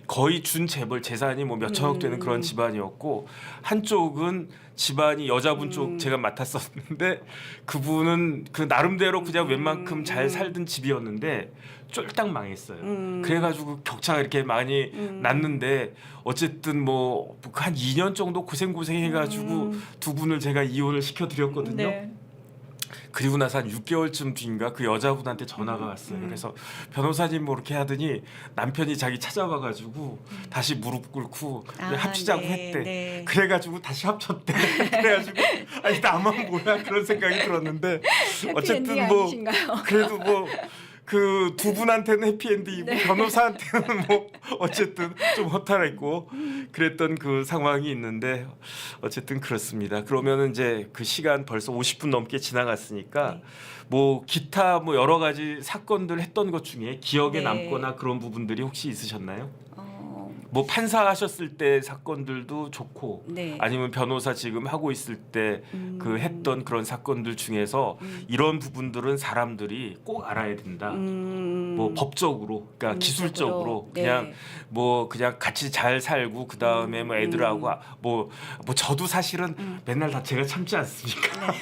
거의 준재벌 재산이 뭐 몇천억 되는 그런 집안이었고 한쪽은 집안이 여자분 쪽 제가 맡았었는데 그분은 그 나름대로 그냥 웬만큼 잘 살던 집이었는데 쫄딱 망했어요. 그래가지고 격차가 이렇게 많이 났는데 어쨌든 뭐 한 2년 정도 고생해가지고 두 분을 제가 이혼을 시켜드렸거든요. 네. 그리고 나서 한 6개월쯤 뒤인가 그 여자분한테 전화가 왔어요. 그래서 변호사님 뭐 이렇게 하더니 남편이 자기 찾아와가지고 다시 무릎 꿇고 합치자고 네, 했대. 네. 그래가지고 다시 합쳤대. 그래가지고 아니 나만 뭐야 그런 생각이 들었는데 어쨌든 해피엔딩 뭐 아니신가요? 그래도 뭐 그 두 분한테는 해피엔딩이고 네. 변호사한테는 뭐 어쨌든 좀 허탈했고 그랬던 그 상황이 있는데 어쨌든 그렇습니다. 그러면은 이제 그 시간 벌써 50분 넘게 지나갔으니까 네. 뭐 기타 뭐 여러 가지 사건들 했던 것 중에 기억에 네. 남거나 그런 부분들이 혹시 있으셨나요? 어, 뭐 판사 하셨을 때 사건들도 좋고 네. 아니면 변호사 지금 하고 있을 때 그 했던 그런 사건들 중에서 이런 부분들은 사람들이 꼭 알아야 된다. 뭐 법적으로, 그러니까 기술적으로 네. 그냥 뭐 그냥 같이 잘 살고 그 다음에 뭐 애들하고 뭐 저도 사실은 맨날 다 제가 참지 않습니까?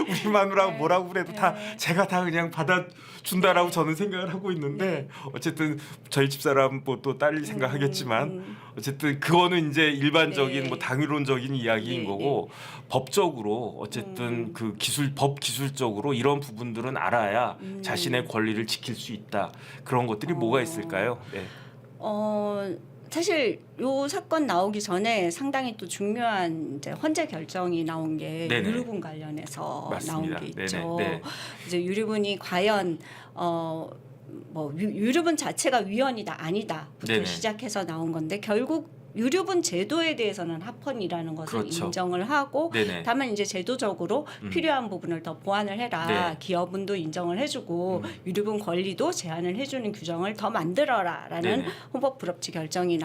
우리 마누라가 네. 뭐라고 그래도 다 네. 제가 다 그냥 받아준다라고 저는 생각을 하고 있는데 어쨌든 저희 집사람 뭐 또 딸이 생각하겠지만 어쨌든 그거는 이제 일반적인 네. 뭐 당위론적인 이야기인 네, 거고 법적으로 어쨌든 그 법 기술적으로 이런 부분들은 알아야 자신의 권리를 지킬 수 있다. 그런 것들이 뭐가 있을까요? 네. 사실 요 사건 나오기 전에 상당히 또 중요한 이제 헌재 결정이 나온 게 네네. 유류분 관련해서 맞습니다. 나온 게 네네. 있죠. 네. 이제 유류분이 과연 뭐 유류분 자체가 위헌이다 아니다부터 네네. 시작해서 나온 건데 결국 유류분 제도에 대해서는 합헌이라는 것을 그렇죠. 인정을 하고 네네. 다만 이제 제도적으로 필요한 부분을 더 보완을 해라. 네. 기업은도 인정을 해주고 유류분 권리도 제한을 해주는 규정을 더 만들어라라는 네네. 헌법 불합치 결정이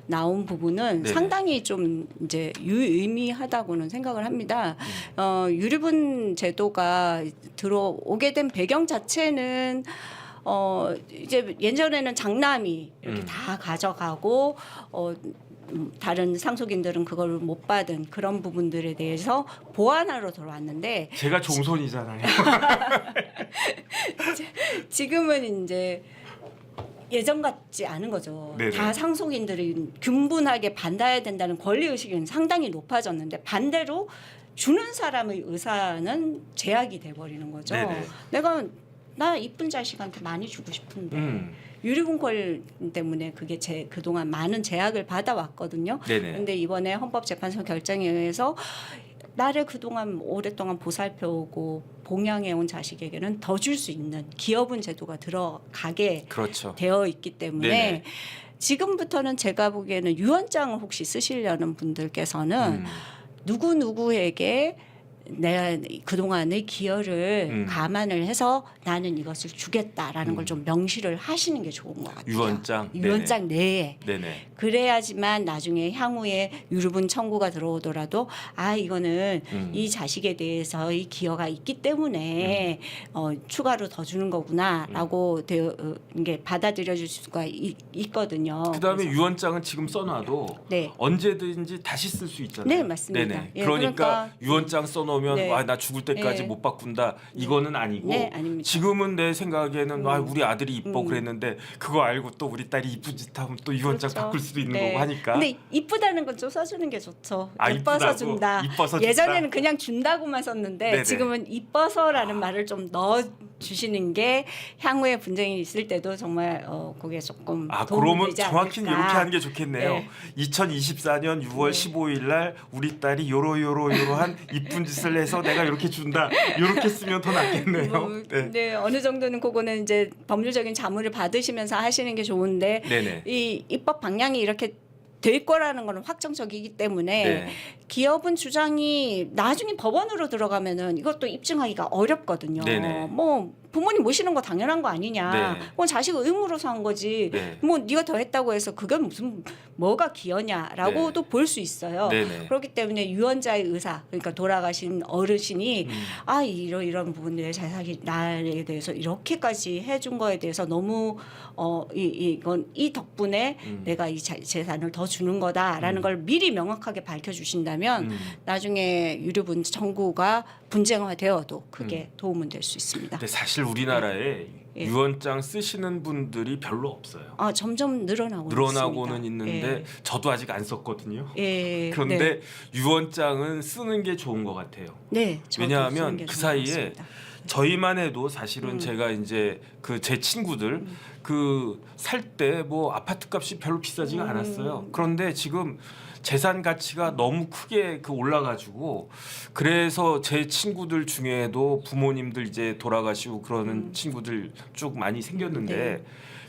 나온 부분은 네네. 상당히 좀 이제 유의미하다고는 생각을 합니다. 유류분 제도가 들어오게 된 배경 자체는 이제 예전에는 장남이 이렇게 다 가져가고 다른 상속인들은 그걸 못 받은 그런 부분들에 대해서 보완하러 들어왔는데 제가 종손이잖아요. 지금은 이제 예전 같지 않은 거죠. 네네. 다 상속인들이 균분하게 받아야 된다는 권리 의식은 상당히 높아졌는데 반대로 주는 사람의 의사는 제약이 돼버리는 거죠. 네네. 나 이쁜 자식한테 많이 주고 싶은데 유류분권 때문에 그게 그동안 많은 제약을 받아왔거든요. 네네. 그런데 이번에 헌법재판소 결정에 의해서 나를 그동안 오랫동안 보살펴오고 봉양해온 자식에게는 더 줄 수 있는 기여분 제도가 들어가게 그렇죠. 되어 있기 때문에 네네. 지금부터는 제가 보기에는 유언장을 혹시 쓰시려는 분들께서는 누구누구에게 내가 그동안의 기여를 감안을 해서 나는 이것을 주겠다라는 걸 좀 명시를 하시는 게 좋은 것 같아요. 유언장? 유언장 내에. 네네. 그래야지만 나중에 향후에 유류분 청구가 들어오더라도 이거는 이 자식에 대해서 이 기여가 있기 때문에 추가로 더 주는 거구나라고 이게 받아들여질 수가 있거든요. 그다음에 그래서- 유언장은 지금 써놔도 네. 언제든지 다시 쓸 수 있잖아요. 네, 맞습니다. 네네. 예, 그러니까 그러니까 유언장 써놓으면 네. 와, 나 죽을 때까지 네. 못 바꾼다 이거는 아니고 네, 아닙니다. 지금은 내 생각에는 우리 아들이 이뻐 그랬는데 그거 알고 또 우리 딸이 이쁜 짓 하면 또 유언장 그렇죠. 바꿀 수도 있는 네. 거고 하니까. 근데 이쁘다는 건 좀 써주는 게 좋죠. 아, 이뻐서 이쁘다고? 준다. 이뻐서 예전에는 그냥 준다고만 썼는데 네네. 지금은 이뻐서라는 말을 좀 넣어 주시는 게 향후에 분쟁이 있을 때도 정말 그게 조금 도움이 그러면 되지 정확히는 않을까. 이렇게 하는 게 좋겠네요. 네. 2024년 6월 15일 날 우리 딸이 요러요러한 이쁜 짓을 해서 내가 이렇게 준다. 이렇게 쓰면 더 낫겠네요. 네, 어느 정도는 그거는 이제 법률적인 자문을 받으시면서 하시는 게 좋은데 네네. 이 입법 방향이 이렇게 될 거라는 거는 확정적이기 때문에 네. 기업은 주장이 나중에 법원으로 들어가면은 이것도 입증하기가 어렵거든요. 네네. 뭐 부모님 모시는 거 당연한 거 아니냐. 네. 그건 자식 의무로서 한 거지. 네. 뭐 네가 더 했다고 해서 그게 무슨 뭐가 기여냐라고도 볼 수 있어요. 네네. 그렇기 때문에 유언자의 의사, 그러니까 돌아가신 어르신이 이런 부분들에 자식이 나에 대해서 이렇게까지 해준 거에 대해서 너무 이건 이 덕분에 내가 이 재산을 더 주는 거다라는 걸 미리 명확하게 밝혀주신다면 나중에 유류분 청구가 분쟁화되어도 크게 도움은 될 수 있습니다. 근데 사실 우리나라에 예. 유언장 쓰시는 분들이 별로 없어요. 점점 늘어나고는 늘어나고는 있습니다. 있는데 저도 아직 안 썼거든요. 예. 그런데 네. 유언장은 쓰는 게 좋은 것 같아요. 네, 저도 쓰는 왜냐하면 게 그 좋은 것 사이에 같습니다. 저희만 해도 사실은 제가 이제 그 제 친구들 그 살 때 뭐 아파트 값이 별로 비싸지가 않았어요. 그런데 지금 재산 가치가 너무 크게 그 올라가지고 그래서 제 친구들 중에도 부모님들 이제 돌아가시고 그러는 친구들 쭉 많이 생겼는데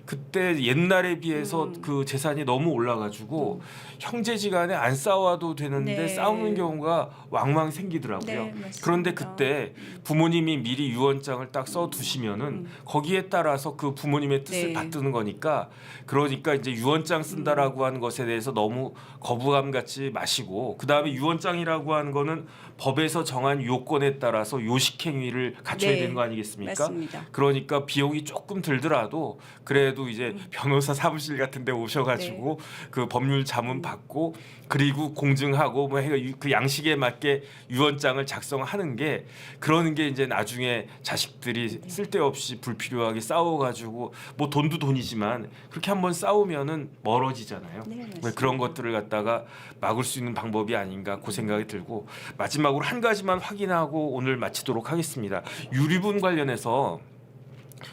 그때 옛날에 비해서 그 재산이 너무 올라가지고 형제지간에 안 싸워도 되는데 네. 싸우는 경우가 왕왕 생기더라고요. 네, 맞습니다. 그런데 그때 부모님이 미리 유언장을 딱 써 두시면은 거기에 따라서 그 부모님의 뜻을 네. 받드는 거니까 그러니까 이제 유언장 쓴다라고 하는 것에 대해서 너무 거부감 갖지 마시고 그다음에 유언장이라고 하는 거는 법에서 정한 요건에 따라서 요식행위를 갖춰야 네. 되는 거 아니겠습니까? 맞습니다. 그러니까 비용이 조금 들더라도 그래도 이제 변호사 사무실 같은 데 오셔가지고 그 법률 자문 받고 그리고 공증하고 뭐 그 양식에 맞게 유언장을 작성하는 게 그러는 게 이제 나중에 자식들이 쓸데없이 불필요하게 싸워가지고 뭐 돈도 돈이지만 그렇게 한번 싸우면은 멀어지잖아요. 네, 맞습니다. 그런 것들을 갖다가 막을 수 있는 방법이 아닌가 그 생각이 들고 마지막으로 한 가지만 확인하고 오늘 마치도록 하겠습니다. 유류분 관련해서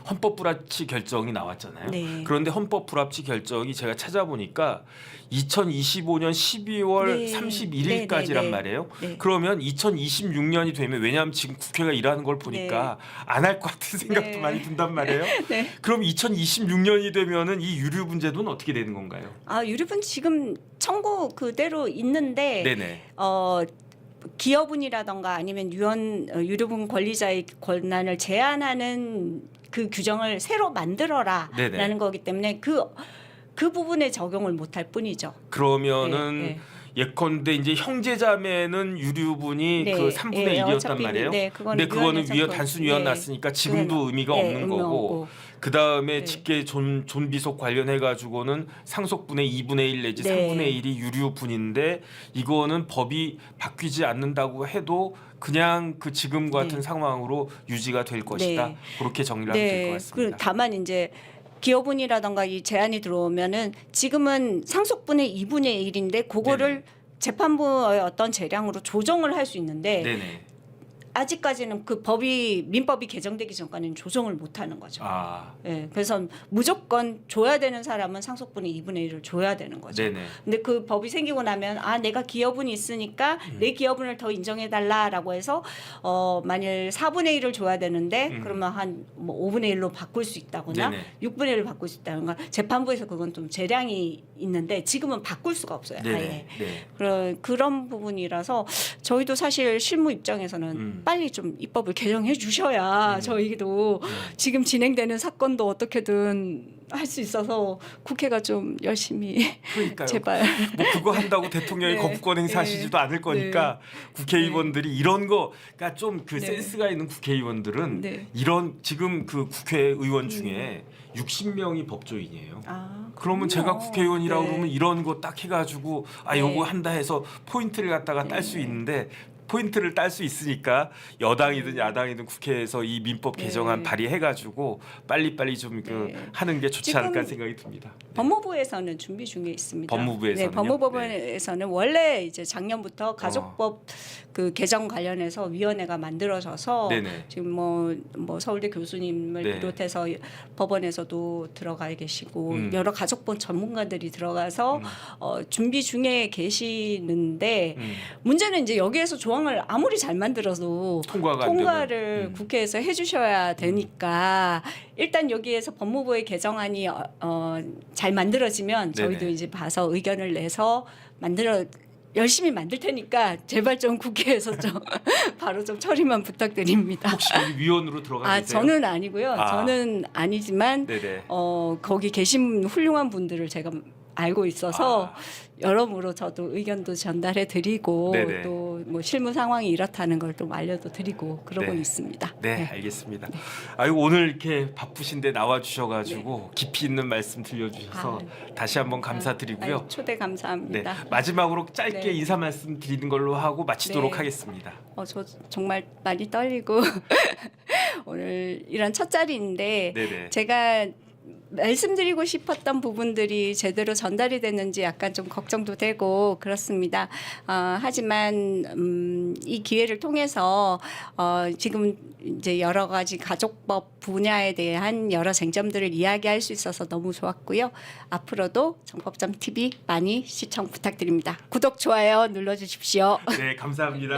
헌법 불합치 결정이 나왔잖아요. 네. 그런데 헌법 불합치 결정이 제가 찾아보니까 2025년 12월 네. 31일까지란 네, 네, 네. 말이에요. 네. 그러면 2026년이 되면 왜냐하면 지금 국회가 일하는 걸 보니까 안 할 것 같은 생각도 네. 많이 든단 말이에요. 네. 그럼 2026년이 되면은 이 유류 문제는 어떻게 되는 건가요? 유류분 지금 청구 그대로 있는데 네네. 기여분이라던가 아니면 유류분 권리자의 권한을 제한하는 그 규정을 새로 만들어라라는 네네. 거기 때문에 그 부분에 적용을 못할 뿐이죠. 그러면은 네, 네. 예컨대 이제 형제자매는 유류분이 네, 그 3분의 예, 1이었단 어차피, 말이에요. 네, 근데 그거는 위헌 단순 위헌 네. 났으니까 지금도 의미가 네, 없는 의미 거고 없고. 그 다음에 네. 직계 존비속 관련해 가지고는 상속분의 2분의 1 내지 네. 3분의 1이 유류분인데 이거는 법이 바뀌지 않는다고 해도 그냥 그 지금 같은 네. 상황으로 유지가 될 것이다. 네. 그렇게 정리를 하면 될 것 같습니다. 다만 이제 기여분이라던가 이 제한이 들어오면은 지금은 상속분의 2분의 1인데 그거를 네네. 재판부의 어떤 재량으로 조정을 할 수 있는데 네네. 아직까지는 그 민법이 개정되기 전까지는 조정을 못 하는 거죠. 아, 예, 그래서 무조건 줘야 되는 사람은 상속분의 2분의 1을 줘야 되는 거죠. 네네. 근데 그 법이 생기고 나면 내가 기여분이 있으니까 내 기여분을 더 인정해 달라라고 해서 만일 4분의 1을 줘야 되는데 그러면 한 뭐 5분의 1로 바꿀 수 있다거나 네네. 6분의 1을 바꿀 수 있다거나 재판부에서 그건 좀 재량이 있는데 지금은 바꿀 수가 없어요. 네네. 아예. 네. 그런 부분이라서 저희도 사실 실무 입장에서는 빨리 좀 입법을 개정해 주셔야 저희도 지금 진행되는 사건도 어떻게든 할 수 있어서 국회가 좀 열심히 그러니까요. 제발. 뭐 그거 한다고 대통령이 네. 거부권 행사하시지도 않을 거니까 국회의원들이 이런 거 그러니까 좀 그 네. 센스가 있는 국회의원들은 네. 이런 지금 그 국회의원 중에 60명이 법조인이에요. 그러면 제가 국회의원이라고 네. 그러면 이런 거 딱 해가지고 네. 요거 한다 해서 포인트를 갖다가 딸 수 있는데 포인트를 딸 수 있으니까 여당이든 야당이든 국회에서 이 민법 개정안 발의해가지고 빨리빨리 좀 그 하는 게 좋지 지금 않을까 생각이 듭니다. 법무부에서는 준비 중에 있습니다. 법무부에서는요? 네, 법무법원에서는 원래 이제 작년부터 가족법 그 개정 관련해서 위원회가 만들어져서 네네. 지금 뭐 서울대 교수님을 네. 비롯해서 법원에서도 들어가 계시고 여러 가족법 전문가들이 들어가서 준비 중에 계시는데 문제는 이제 여기에서 조항을 아무리 잘 만들어도 통과가 안 통과를 국회에서 해주셔야 되니까 일단 여기에서 법무부의 개정안이 잘 만들어지면 저희도 네네. 이제 봐서 의견을 내서 열심히 만들 테니까 제발 좀 국회에서 좀 바로 좀 처리만 부탁드립니다. 혹시 여기 위원으로 들어가 계세요? 저는 아니고요. 아. 저는 아니지만 네네. 거기 계신 훌륭한 분들을 제가 알고 있어서 여러모로 저도 의견도 전달해 드리고 네네. 또 뭐 실무 상황이 이렇다는 걸 좀 알려도 드리고 그러고 네. 있습니다. 네, 알겠습니다. 아이고 오늘 이렇게 바쁘신데 나와 주셔가지고 깊이 있는 말씀 들려주셔서 다시 한번 감사드리고요. 초대 감사합니다. 네, 마지막으로 짧게 네. 인사 말씀 드리는 걸로 하고 마치도록 네. 하겠습니다. 저 정말 많이 떨리고 오늘 이런 첫 자리인데 네네. 제가 말씀드리고 싶었던 부분들이 제대로 전달이 됐는지 약간 좀 걱정도 되고 그렇습니다. 하지만 이 기회를 통해서 지금 이제 여러 가지 가족법 분야에 대한 여러 쟁점들을 이야기할 수 있어서 너무 좋았고요. 앞으로도 정법점 TV 많이 시청 부탁드립니다. 구독, 좋아요 눌러주십시오. 네, 감사합니다.